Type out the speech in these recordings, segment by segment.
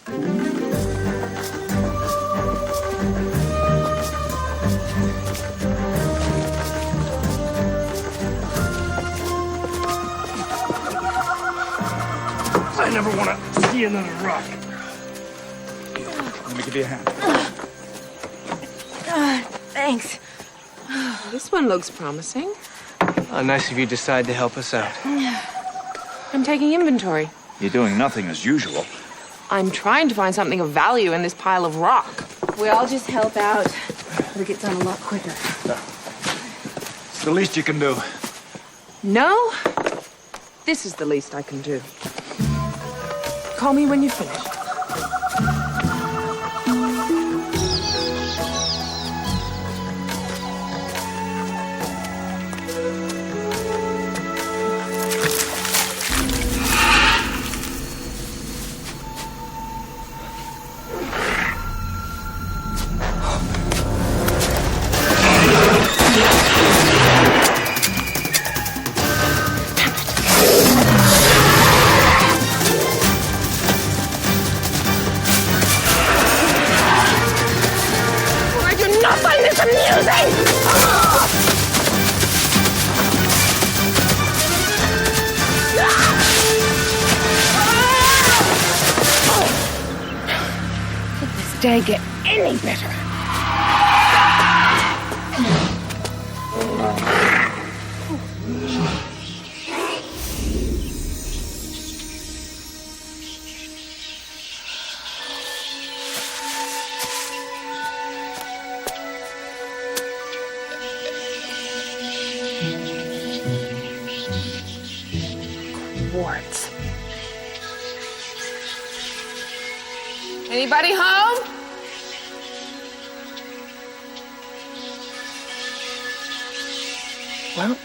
I never want to see another rock. Let me give you a hand. Thanks. This one looks promising. Nice of you to decide to help us out. I'm taking inventory. You're doing nothing as usual. I'm trying to find something of value in this pile of rock. We all just help out. It'll get done a lot quicker. It's the least you can do. No, this is the least I can do. Call me when you're finished. I find this amusing! Could this day get any better? Quartz. Anybody home? Well,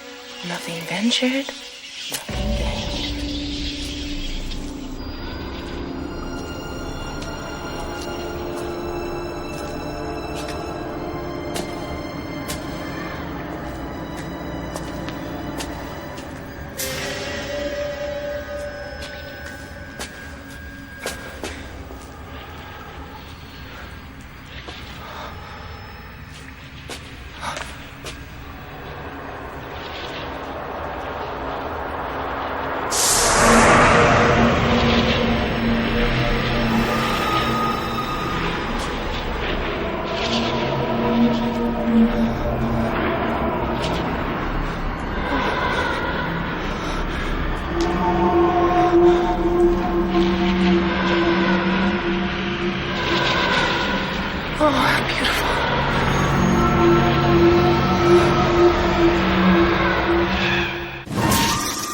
nothing ventured, nothing gained.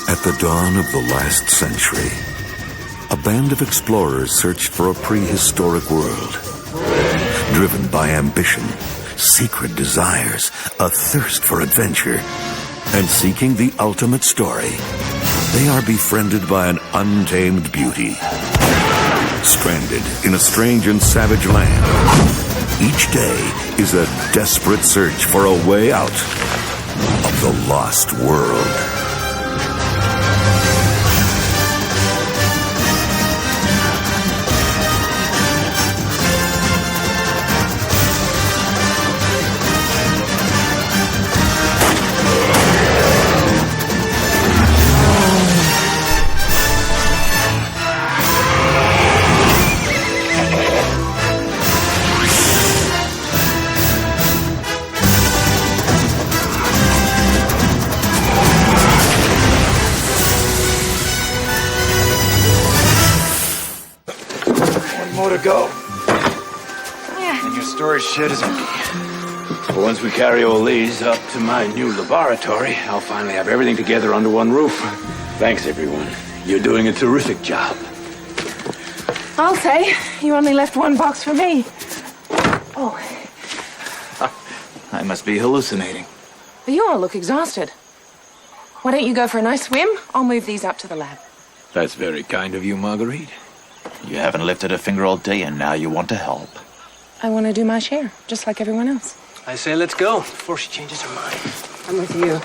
At the dawn of the last century, a band of explorers searched for a prehistoric world. Driven by ambition, secret desires, a thirst for adventure, and seeking the ultimate story, they are befriended by an untamed beauty. Stranded in a strange and savage land, each day is a desperate search for a way out of the lost world. More to go. And your storage shed is empty. So once we carry all these up to my new laboratory, I'll finally have everything together under one roof. Thanks, everyone. You're doing a terrific job. I'll say. You only left one box for me. Oh, I must be hallucinating. but you all look exhausted. Why don't you go for a nice swim? I'll move these up to the lab. That's very kind of you, Marguerite. You haven't lifted a finger all day, and now you want to help. I want to do my share, just like everyone else. I say let's go before she changes her mind. I'm with you.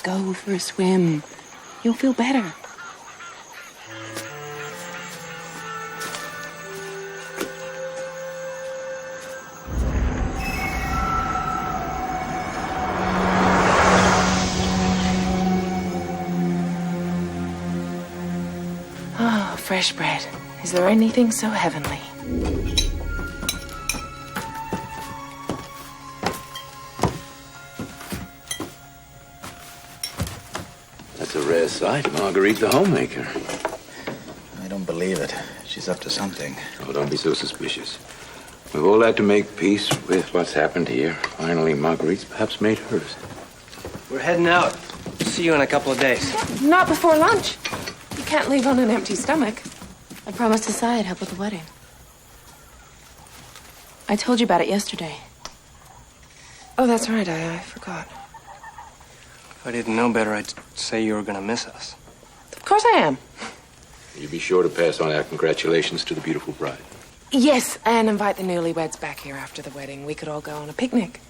Go for a swim. You'll feel better. fresh bread. Is there anything so heavenly? That's a rare sight, Marguerite the homemaker. I don't believe it. She's up to something. Oh, don't be so suspicious. We've all had to make peace with what's happened here. Finally, Marguerite's perhaps made hers. We're heading out. See you in a couple of days. Not before lunch. You can't leave on an empty stomach. I promised Asai I'd help with the wedding. I told you about it yesterday. Oh, that's right. I forgot. If I didn't know better, I'd say you were going to miss us. Of course I am. You be sure to pass on our congratulations to the beautiful bride. Yes, and invite the newlyweds back here after the wedding. We could all go on a picnic.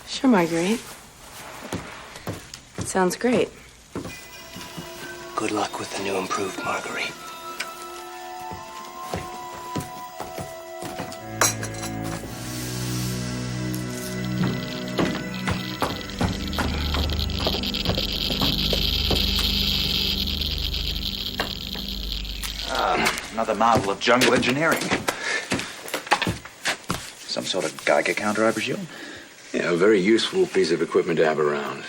Sure, Marguerite. Sounds great. Good luck with the new improved Marguerite. Another marvel of jungle engineering. Some sort of Geiger counter, I presume? Yeah, a very useful piece of equipment to have around.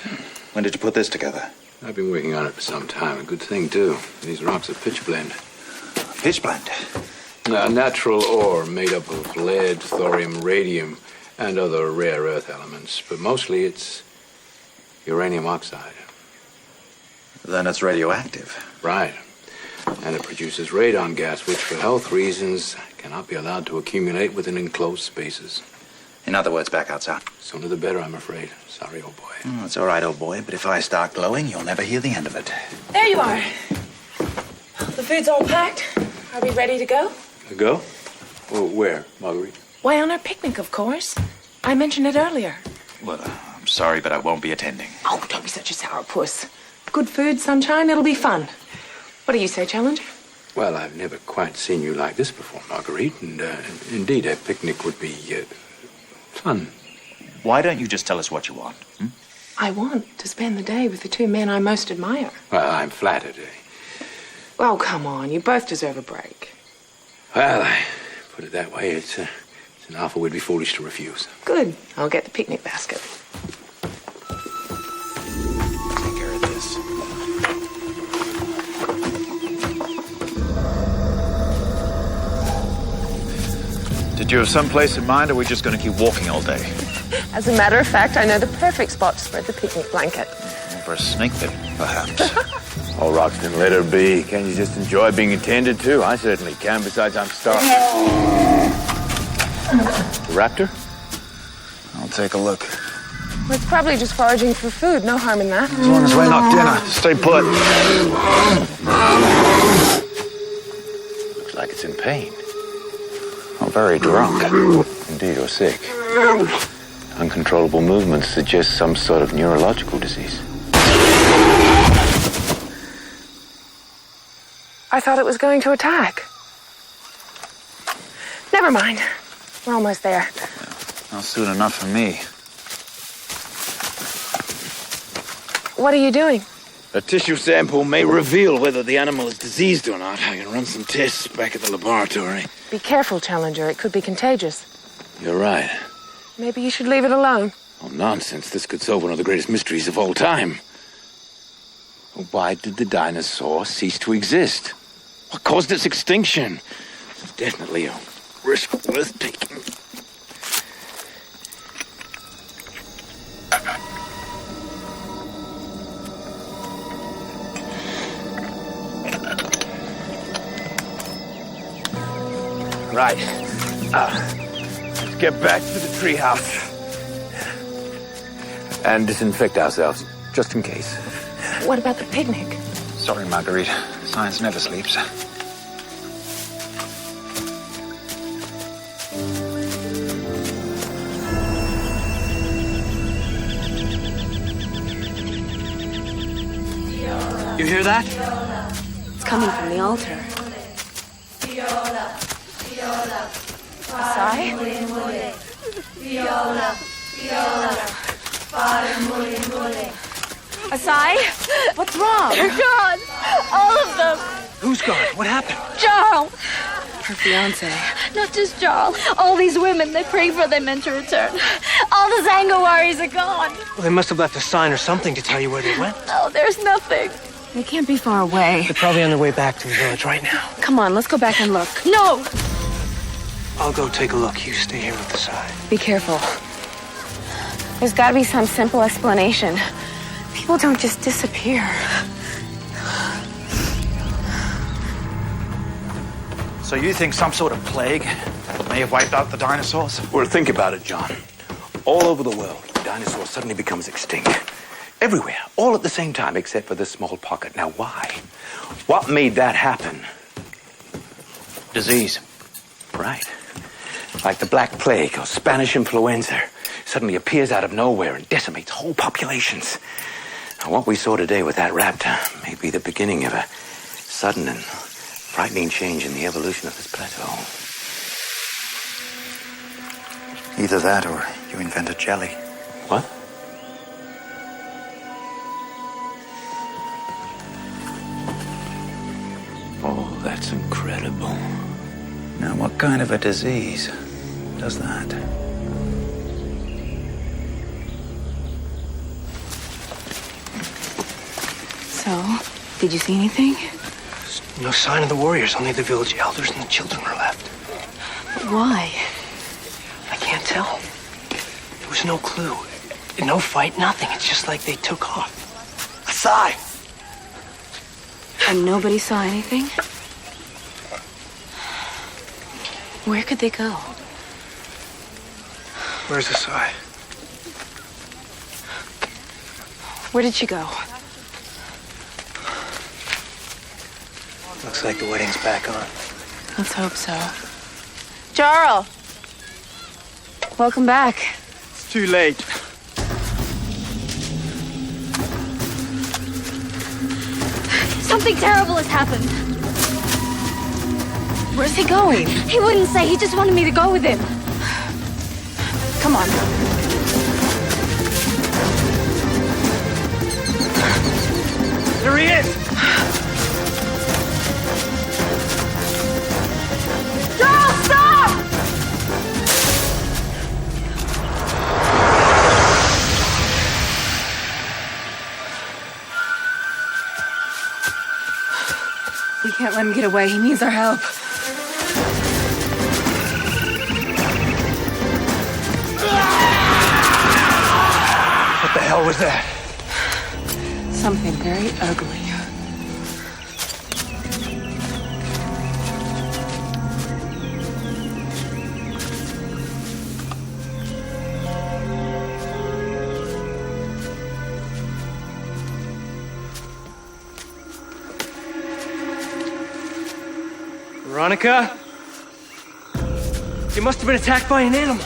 When did you put this together? I've been working on it for some time. A good thing, too. These rocks are pitch blende. Pitch blende. A natural ore made up of lead, thorium, radium, and other rare earth elements. But mostly it's uranium oxide. Then it's radioactive. Right. And it produces radon gas, which for health reasons cannot be allowed to accumulate within enclosed spaces. In other words, back outside. Sooner the better, I'm afraid. Sorry, old boy. Oh, it's all right, old boy, but if I start glowing, you'll never hear the end of it. There you are. The food's all packed. Are we ready to go? Go? Well, where, Marguerite? Why, on our picnic, of course. I mentioned it earlier. Well, I'm sorry, but I won't be attending. Oh, don't be such a sourpuss. Good food, sunshine, it'll be fun. What do you say, Challenger? Well, I've never quite seen you like this before, Marguerite, and indeed a picnic would be fun. Why don't you just tell us what you want? I want to spend the day with the two men I most admire. Well, I'm flattered. Oh, come on, you both deserve a break. Well, I put it that way, it's an offer we'd be foolish to refuse. Good. I'll get the picnic basket. Take care of this. Did you have some place in mind, or are we just going to keep walking all day? As a matter of fact, I know the perfect spot to spread the picnic blanket. For a snake pit, perhaps. Oh, Roxton, let her be. Can't you just enjoy being attended to? I certainly can. Besides, I'm starving. The raptor? I'll take a look. We're probably just foraging for food. No harm in that. As long as we're not dinner, stay put. Looks like it's in pain. I'm very drunk. Indeed, or sick. Uncontrollable movements suggest some sort of neurological disease. I thought it was going to attack. Never mind. We're almost there. Not soon enough for me. What are you doing? A tissue sample may reveal whether the animal is diseased or not. I can run some tests back at the laboratory. Be careful, Challenger. It could be contagious. You're right. Maybe you should leave it alone. Oh, nonsense. This could solve one of the greatest mysteries of all time. Why did the dinosaur cease to exist? What caused its extinction? It's definitely a risk worth taking. Right. Let's get back to the treehouse. And disinfect ourselves, just in case. What about the picnic? Sorry, Marguerite. Science never sleeps. You hear that? It's coming from the altar. Asai? Asai? What's wrong? They're gone! All of them! Who's gone? What happened? Jarl! Her fiance. Not just Jarl. All these women, they pray for their men to return. All the Zangawaris are gone. Well, they must have left a sign or something to tell you where they went. Oh, there's nothing. They can't be far away. They're probably on their way back to the village right now. Come on, let's go back and look. No! I'll go take a look. You stay here with the side. Be careful. There's gotta be some simple explanation. People don't just disappear. So you think some sort of plague may have wiped out the dinosaurs? Well, think about it, John. All over the world, dinosaurs suddenly becomes extinct. Everywhere, all at the same time, except for this small pocket. Now, why? What made that happen? Disease. Right. Like the Black Plague or Spanish influenza. Suddenly appears out of nowhere and decimates whole populations. Now, what we saw today with that raptor may be the beginning of a sudden and frightening change in the evolution of this plateau. Either that or you invented jelly. What? Oh, that's incredible. Now, what kind of a disease does that? So, did you see anything? No sign of the warriors. Only the village elders and the children are left. But why? I can't tell. There was no clue. No fight, nothing. It's just like they took off. Asai! And nobody saw anything? Where could they go? Where's Asai? Where did she go? Looks like the wedding's back on. Let's hope so. Jarl! Welcome back. It's too late. Something terrible has happened. Where's he going? He wouldn't say. He just wanted me to go with him. Come on. There he is! Jarl, stop! We can't let him get away. He needs our help. What the hell was that? Something very ugly. Veronica? You must have been attacked by an animal.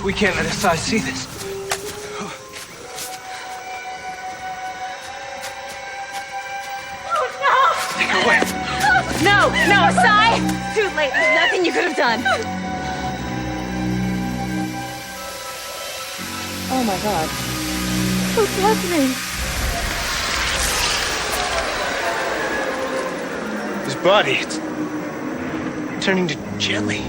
We can't let Asai see this. Take her away. No, Asai! Too late. There's nothing you could have done. Oh my God. What's happening? His body, it's turning to jelly.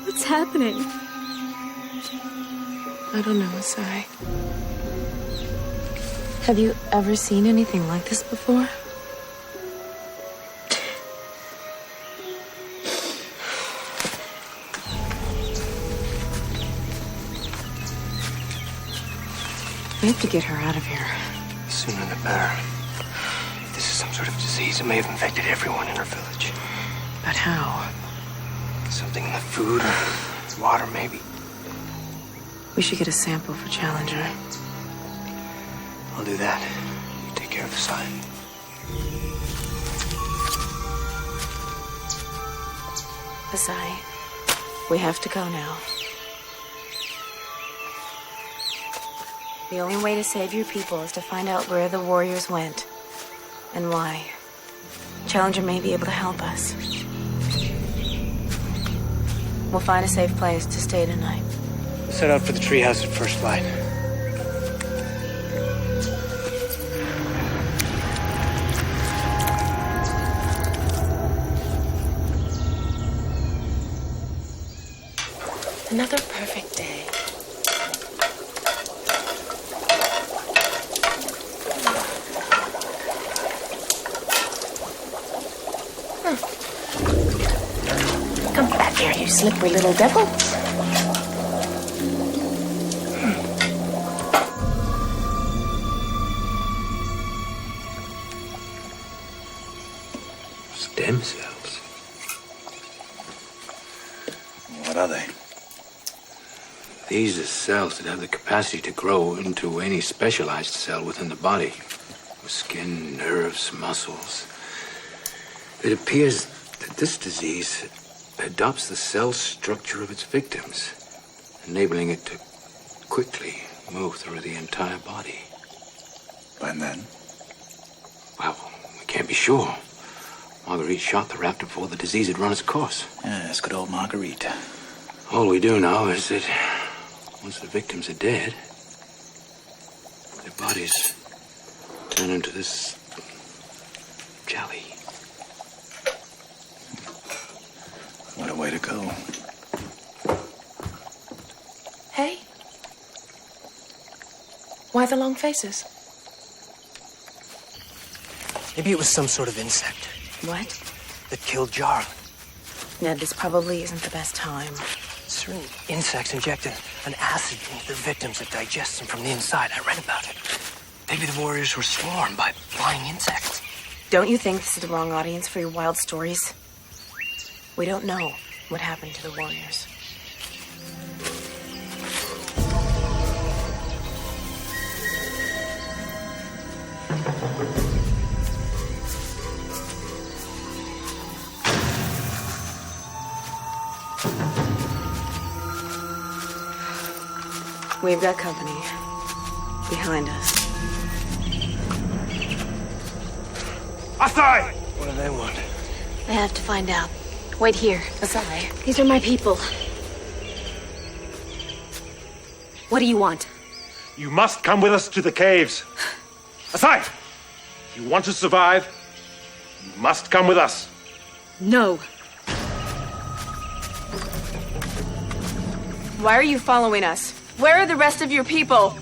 What's happening? I don't know, Asai. Have you ever seen anything like this before? We have to get her out of here. The sooner the better. If this is some sort of disease, it may have infected everyone in our village. But how? Something in the food or water, maybe. We should get a sample for Challenger. I'll do that. You take care of the sign. Asai, we have to go now. The only way to save your people is to find out where the warriors went and why. Challenger may be able to help us. We'll find a safe place to stay tonight. We'll set out for the treehouse at first light. Another perfect day. Come back here, you slippery little devil. Stem cells? What are they? These are cells that have the capacity to grow into any specialized cell within the body. With skin, nerves, muscles. It appears that this disease adopts the cell structure of its victims, enabling it to quickly move through the entire body. And then? Well, we can't be sure. Marguerite shot the raptor before the disease had run its course. Yes, good old Marguerite. All we do know is that once the victims are dead, their bodies turn into this jelly. What a way to go. Hey. Why the long faces? Maybe it was some sort of insect What? that killed Jarl. Ned, this probably isn't the best time. Certain insects inject an acid into their victims that digests them from the inside. I read about it. Maybe the warriors were swarmed by flying insects. Don't you think this is the wrong audience for your wild stories? We don't know what happened to the warriors. We've got company behind us. Asai! What do they want? I have to find out. Wait here. Asai. These are my people. What do you want? You must come with us to the caves. Asai! If you want to survive, you must come with us. No. Why are you following us? Where are the rest of your people?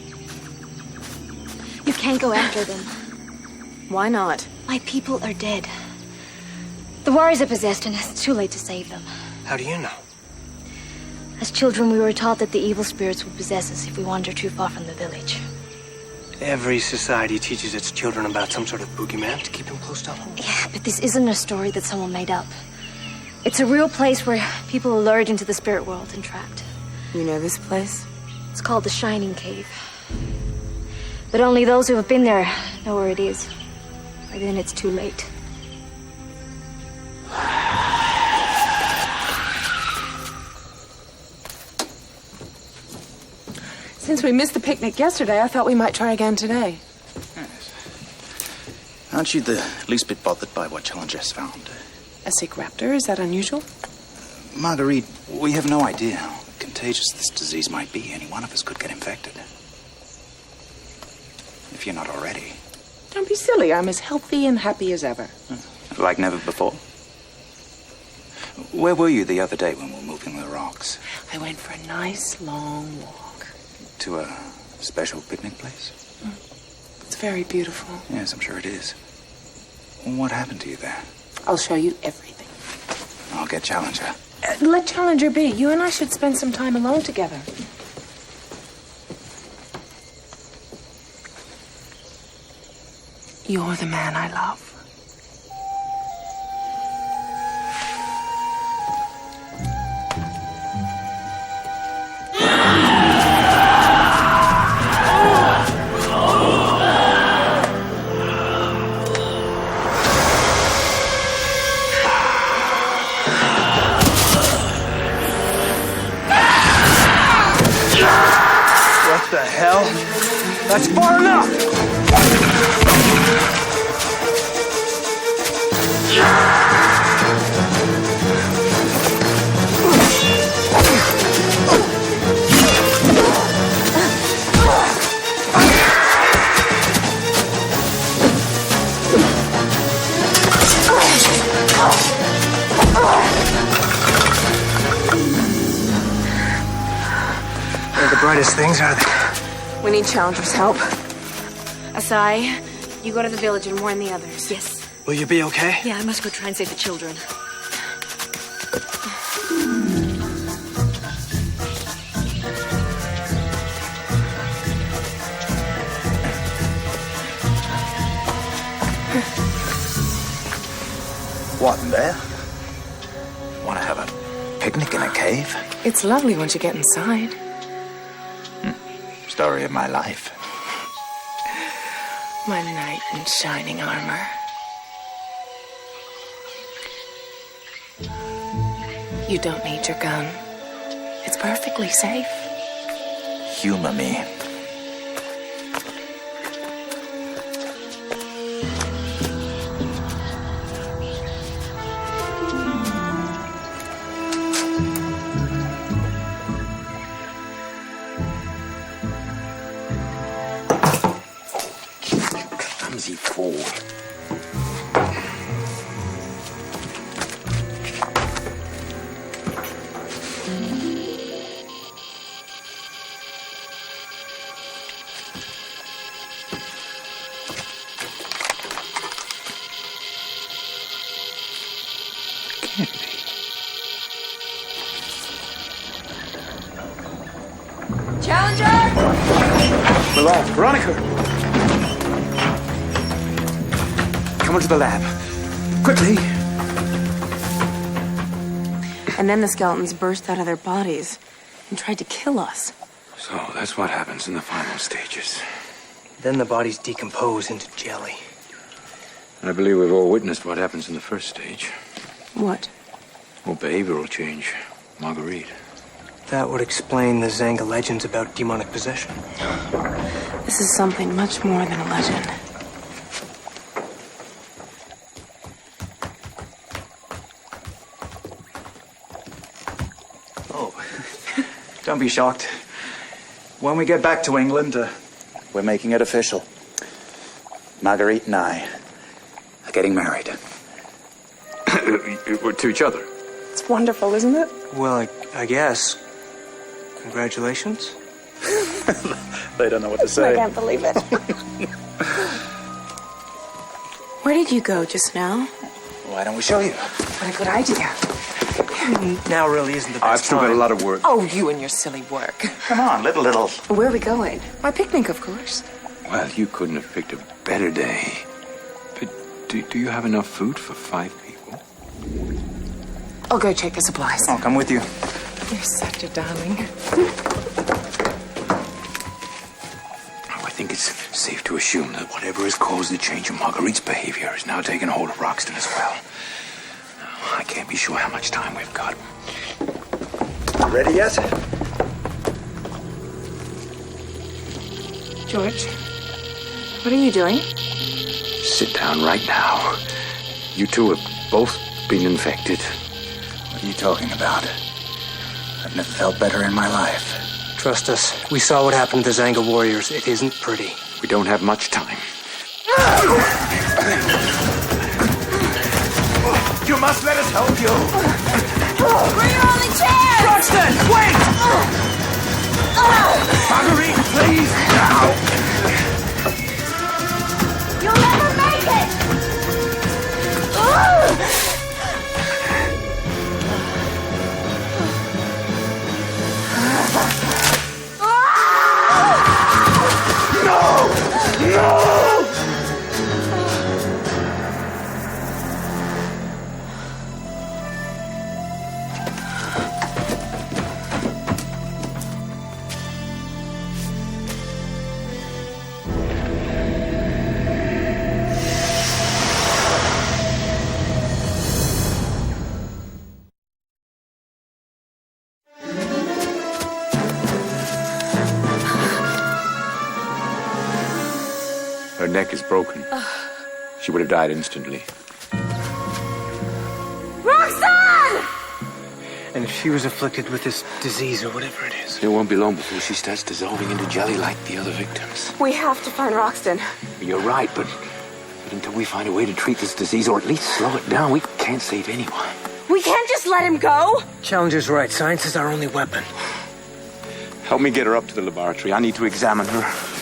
You can't go after them. Why not? My people are dead. The warriors are possessed, and it's too late to save them. How do you know? As children, we were taught that the evil spirits would possess us if we wander too far from the village. Every society teaches its children about some sort of boogeyman to keep them close to home. Yeah, but this isn't a story that someone made up. It's a real place where people are lured into the spirit world and trapped. You know this place? It's called the Shining Cave. But only those who have been there know where it is. By then it's too late. Since we missed the picnic yesterday, I thought we might try again today. Aren't you the least bit bothered by what Challenger's found? A sick raptor? Is that unusual? Marguerite, we have no idea how contagious this disease might be. Any one of us could get infected. If you're not already. Don't be silly. I'm as healthy and happy as ever. Like never before. Where were you the other day when we were moving the rocks? I went for a nice long walk. To a special picnic place? It's very beautiful. Yes, I'm sure it is. What happened to you there? I'll show you everything. I'll get Challenger. Let Challenger be. You and I should spend some time alone together. You're the man I love. What the hell? That's far enough! They're the brightest things, are they? We need Challenger's help. Asai, you go to the village and warn the others. Yes. Will you be okay? Yeah, I must go try and save the children. What, in there? Want to have a picnic in a cave? It's lovely once you get inside. Story of my life. My knight in shining armor. You don't need your gun. It's perfectly safe. Humor me. Clumsy fool. Malone, Veronica! Come into the lab. Quickly! And then the skeletons burst out of their bodies and tried to kill us. So that's what happens in the final stages. Then the bodies decompose into jelly. I believe we've all witnessed what happens in the first stage. What? Well, behavioral change. Marguerite. That would explain the Zanga legends about demonic possession. This is something much more than a legend. Oh, don't be shocked. When we get back to England, we're making it official. Marguerite and I are getting married. To each other. It's wonderful, isn't it? Well, I guess. Congratulations. They don't know what to say. I can't believe it. Where did you go just now? Why don't we show you? What a good idea. Now really isn't the best I've still got a time. lot of work. Oh, you and your silly work. Come on, live a little. Where are we going? My picnic, of course. Well, you couldn't have picked a better day. But do you have enough food for 5 people? I'll go check the supplies. I'll come with you. You're such a darling. Oh, I think it's safe to assume that whatever has caused the change in Marguerite's behavior has now taken hold of Roxton as well. I can't be sure how much time we've got. Ready yet? George, what are you doing? Sit down right now. You two have both been infected. What are you talking about? I've never felt better in my life. Trust us. We saw what happened to the Zanga warriors. It isn't pretty. We don't have much time. You must let us help you. We're your only chance! Roxton, wait! Marguerite, please, now! You'll never make it! Her neck is broken. She would have died instantly. Roxanne! And if she was afflicted with this disease or whatever it is. It won't be long before she starts dissolving into jelly like the other victims. We have to find Roxton. You're right, but until we find a way to treat this disease or at least slow it down, we can't save anyone. We can't just let him go. Challenger's right. Science is our only weapon. Help me get her up to the laboratory. I need to examine her.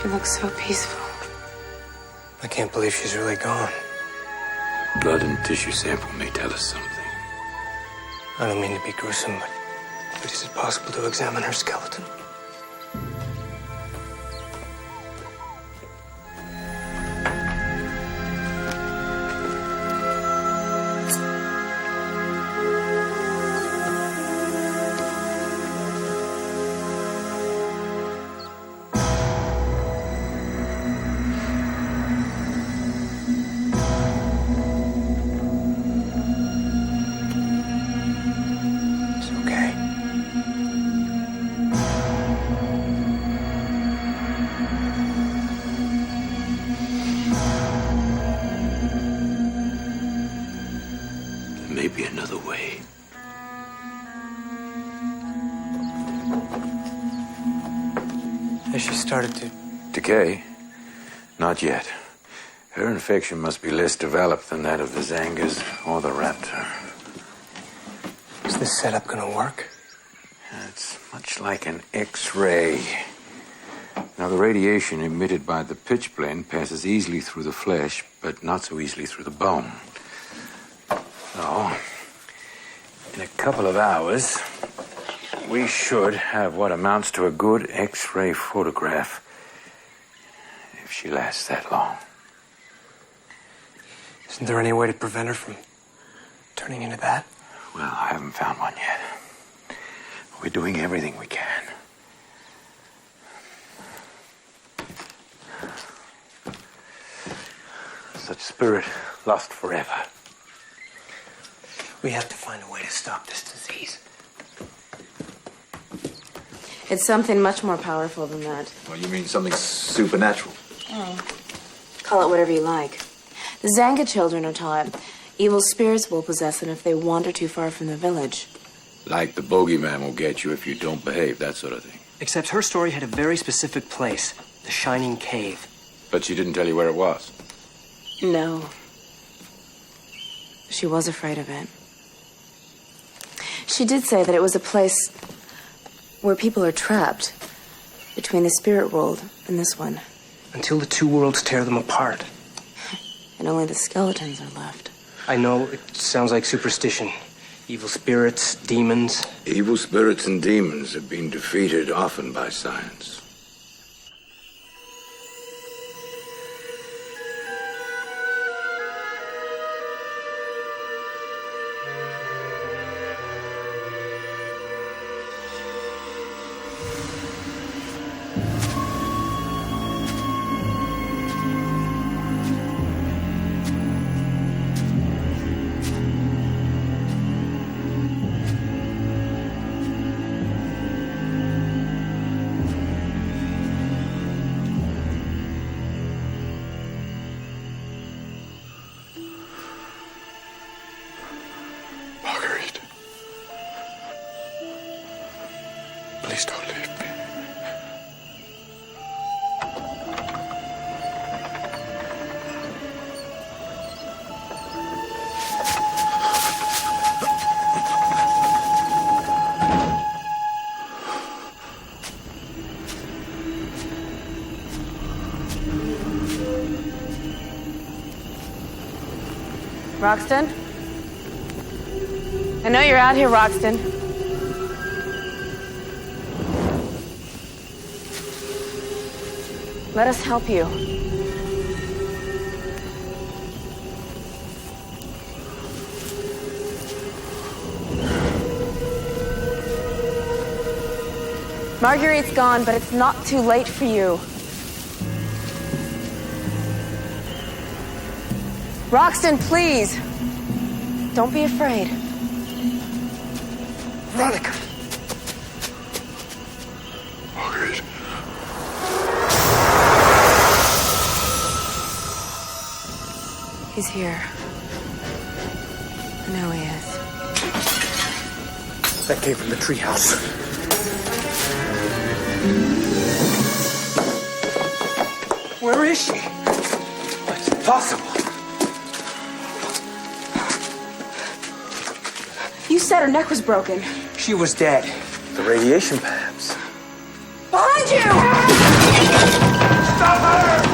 She looks so peaceful. I can't believe she's really gone. Blood and tissue sample may tell us something. I don't mean to be gruesome, but is it possible to examine her skeleton? Maybe another way. Has she started to... Decay? Not yet. Her infection must be less developed than that of the Zangas or the Raptor. Is this setup gonna work? It's much like an X-ray. Now, the radiation emitted by the pitch blende passes easily through the flesh, but not so easily through the bone. So, in a couple of hours, we should have what amounts to a good X-ray photograph, if she lasts that long. Isn't there any way to prevent her from turning into that? Well, I haven't found one yet. We're doing everything we can. Such spirit lost forever. We have to find a way to stop this disease. It's something much more powerful than that. Well, you mean something supernatural? Call it whatever you like. The Zanga children are taught evil spirits will possess them if they wander too far from the village. Like the bogeyman will get you if you don't behave, that sort of thing. Except her story had a very specific place, the Shining Cave. But she didn't tell you where it was. No. She was afraid of it. She did say that it was a place where people are trapped between the spirit world and this one. Until the two worlds tear them apart. And only the skeletons are left. I know, it sounds like superstition. Evil spirits, demons. Evil spirits and demons have been defeated often by science. Marguerite. Please don't leave me. Roxton? I know you're out here, Roxton. Let us help you. Marguerite's gone, but it's not too late for you. Roxton, please. Don't be afraid. Veronica! Margaret. He's here. I know he is. That came from the treehouse. Where is she? It's impossible. You said her neck was broken. She was dead. The radiation, perhaps. Behind you! Stop her!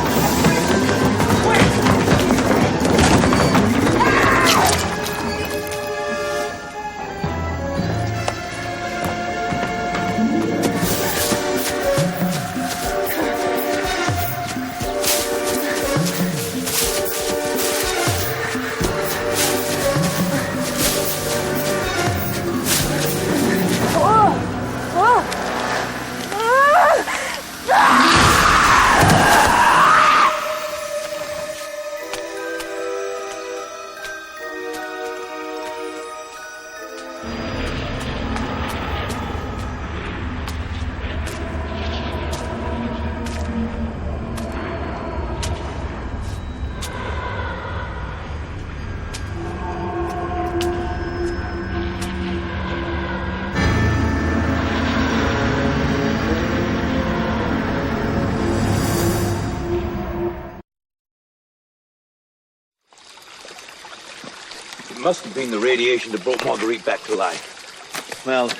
It must have been the radiation that brought Marguerite back to life. Well,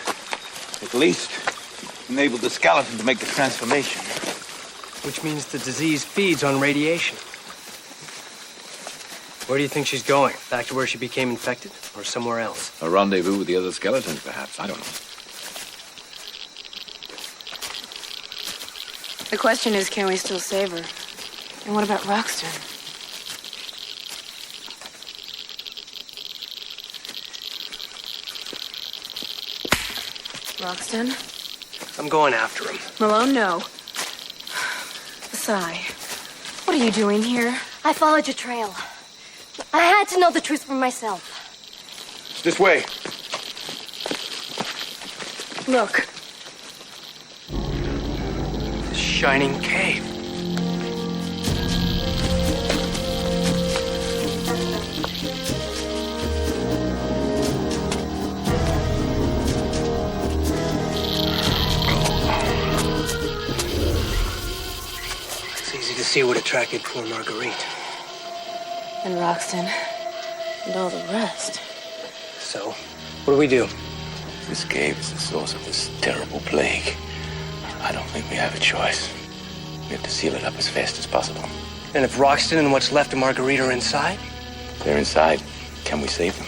at least enabled the skeleton to make the transformation. Which means the disease feeds on radiation. Where do you think she's going? Back to where she became infected? Or somewhere else? A rendezvous with the other skeletons, perhaps. I don't know. The question is, can we still save her? And what about Roxton? Roxton? I'm going after him. Malone, no. Asai, what are you doing here? I followed your trail. I had to know the truth for myself. It's this way. Look. The shining cave. It's easy to see what attracted poor Marguerite. And Roxton. And all the rest. So, what do we do? This cave is the source of this terrible plague. I don't think we have a choice. We have to seal it up as fast as possible. And if Roxton and what's left of Marguerite are inside? If they're inside, can we save them?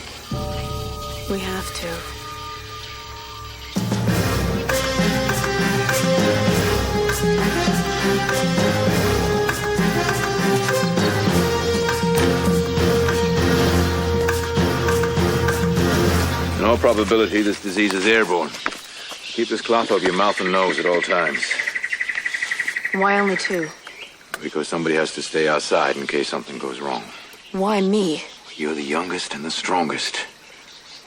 We have to. In all probability, this disease is airborne. Keep this cloth over your mouth and nose at all times. Why only two? Because somebody has to stay outside in case something goes wrong. Why me? You're the youngest and the strongest.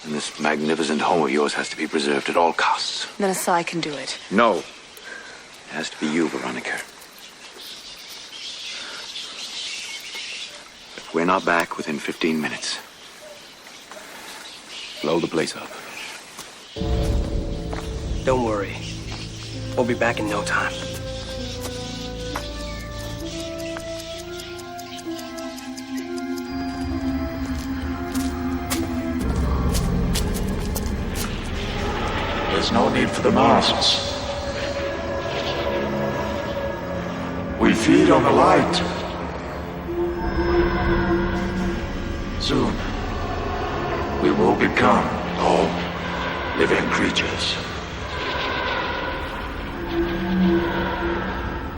And this magnificent home of yours has to be preserved at all costs. Then Asai can do it. No. It has to be you, Veronica. If we're not back within 15 minutes, blow the place up. Don't worry. We'll be back in no time. There's no need for the masks. We feed on the light. Soon, we will become all living creatures.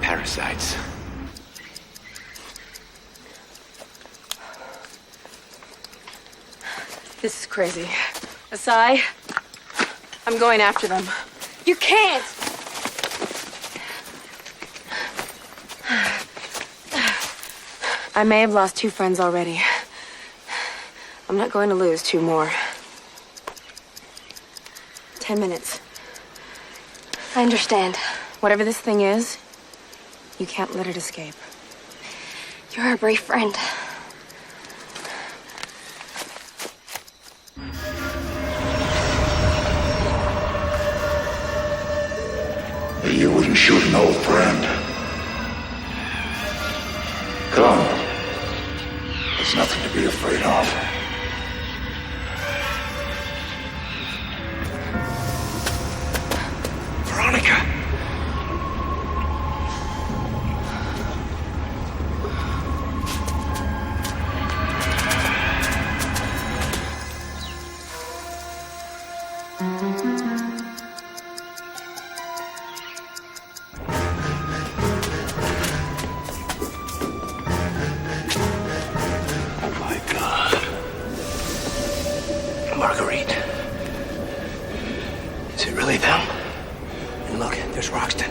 Parasites. This is crazy. Asai, I'm going after them. You can't! I may have lost 2 friends already, I'm not going to lose 2 more. 10 minutes. I understand. Whatever this thing is, you can't let it escape. You're a brave friend. You wouldn't shoot an old friend. Come. There's nothing to be afraid of. Veronica! Marguerite. Is it really them? And look, there's Roxton.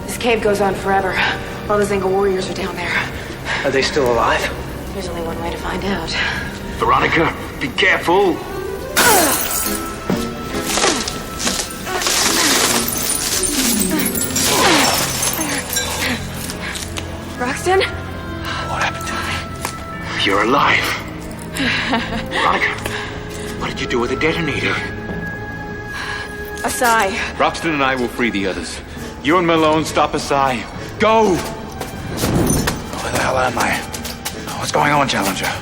This cave goes on forever. All the Zinga warriors are down there. Are they still alive? There's only one way to find out. Veronica, be careful. Roxton? What happened to me? You're alive. Veronica, what did you do with the detonator? Asai. Roxton and I will free the others. You and Malone stop Asai. Go! Where the hell am I? What's going on, Challenger?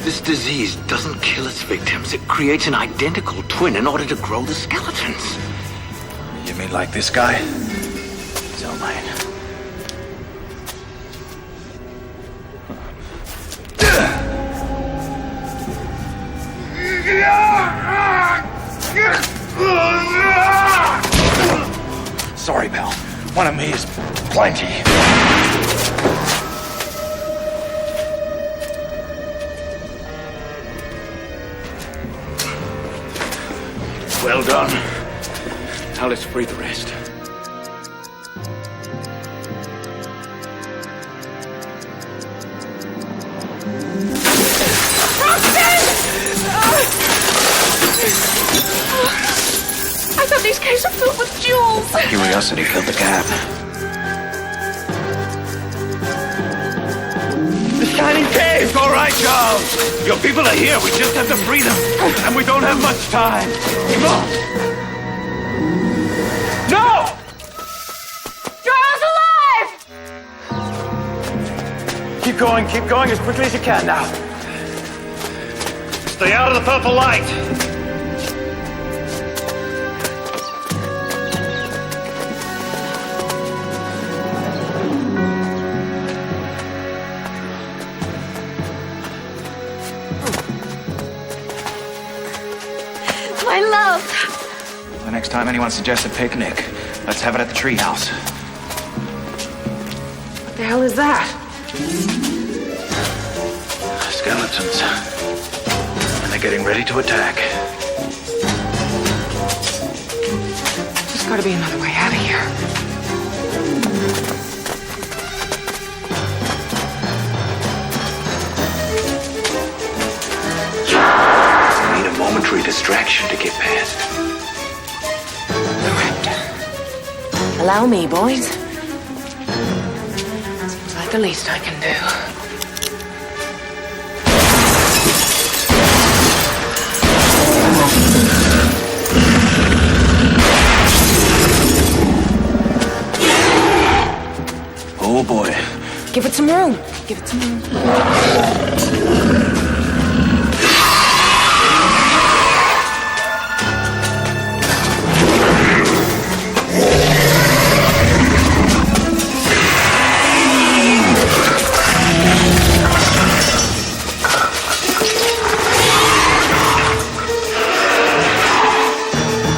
This disease doesn't kill its victims. It creates an identical twin in order to grow the skeletons. You mean like this guy? It's all mine. Sorry, pal. One of me is plenty. Well done. Now let's free the rest. I thought these caves were filled with jewels. Curiosity killed the cat. The Shining Cave! All right, Charles. Your people are here. We just have to free them. And we don't have much time. Come on. No! Charles alive! Keep going as quickly as you can now. Stay out of the purple light. My love! The next time anyone suggests a picnic, let's have it at the treehouse. What the hell is that? Skeletons. And they're getting ready to attack. There's gotta be another way out of here. We need a momentary distraction to get past. Correct. Allow me, boys. Seems like the least I can do. Oh boy. Give it some room. Give it some room.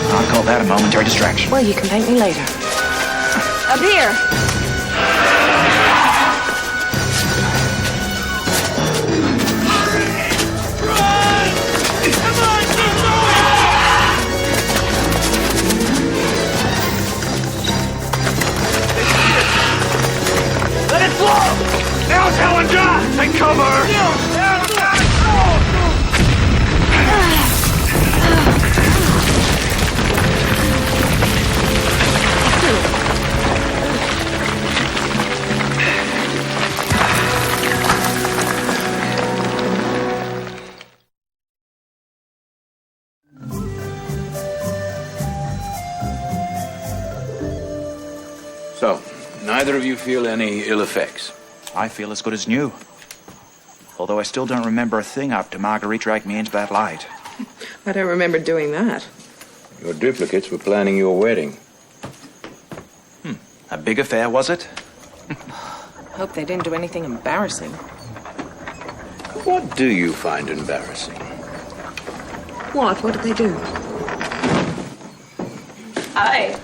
I'll call that a momentary distraction. Well, you can thank me later. Up here. Let it flow! Now So, neither of you feel any ill effects? I feel as good as new. Although I still don't remember a thing after Marguerite dragged me into that light. I don't remember doing that. Your duplicates were planning your wedding. A big affair, was it? Hope they didn't do anything embarrassing. What do you find embarrassing? What? What did they do? Hi.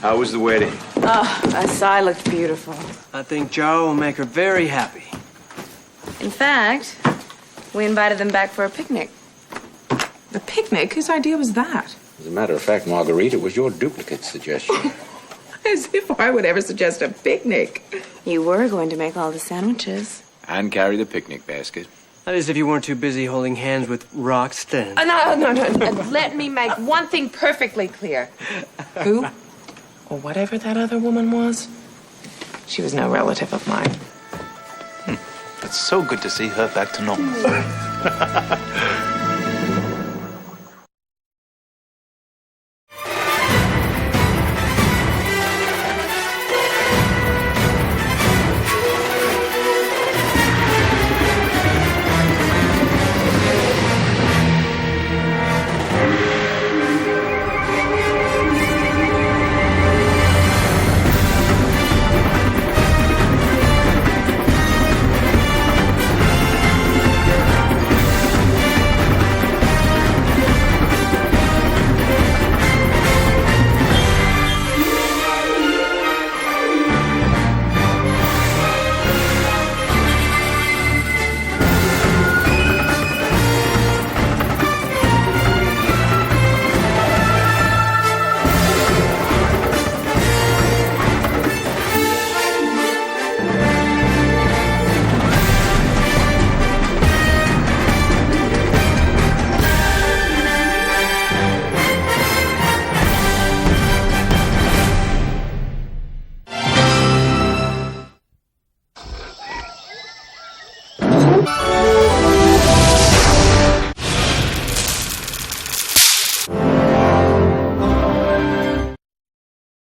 How was the wedding? Oh, Asai looked beautiful. I think Jaro will make her very happy. In fact, we invited them back for a picnic. A picnic? Whose idea was that? As a matter of fact, Marguerite, it was your duplicate's suggestion. As if I would ever suggest a picnic. You were going to make all the sandwiches. And carry the picnic basket. That is if you weren't too busy holding hands with Roxton. No. Let me make one thing perfectly clear. Who, or whatever that other woman was, she was no relative of mine. It's so good to see her back to normal.